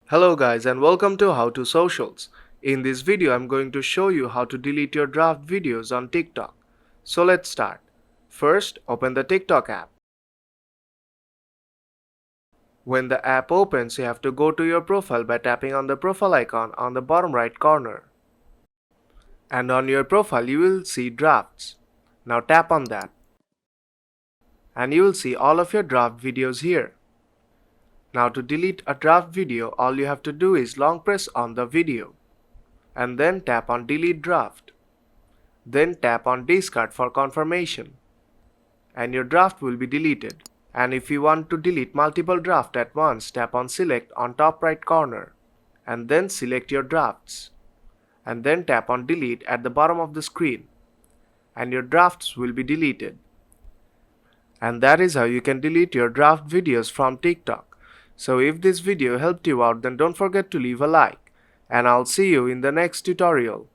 Hello guys and welcome to How to Socials. In this video I'm going to show you how to delete your draft videos on TikTok. So let's start. First, open the TikTok app. When the app opens, you have to go to your profile by tapping on the profile icon on the bottom right corner. And on your profile you will see drafts. Now tap on that. And you will see all of your draft videos here. Now to delete a draft video, all you have to do is long press on the video. And then tap on delete draft. Then tap on discard for confirmation. And your draft will be deleted. And if you want to delete multiple drafts at once, tap on select on top right corner. And then select your drafts. And then tap on delete at the bottom of the screen. And your drafts will be deleted. And that is how you can delete your draft videos from TikTok. So if this video helped you out, then don't forget to leave a like. And I'll see you in the next tutorial.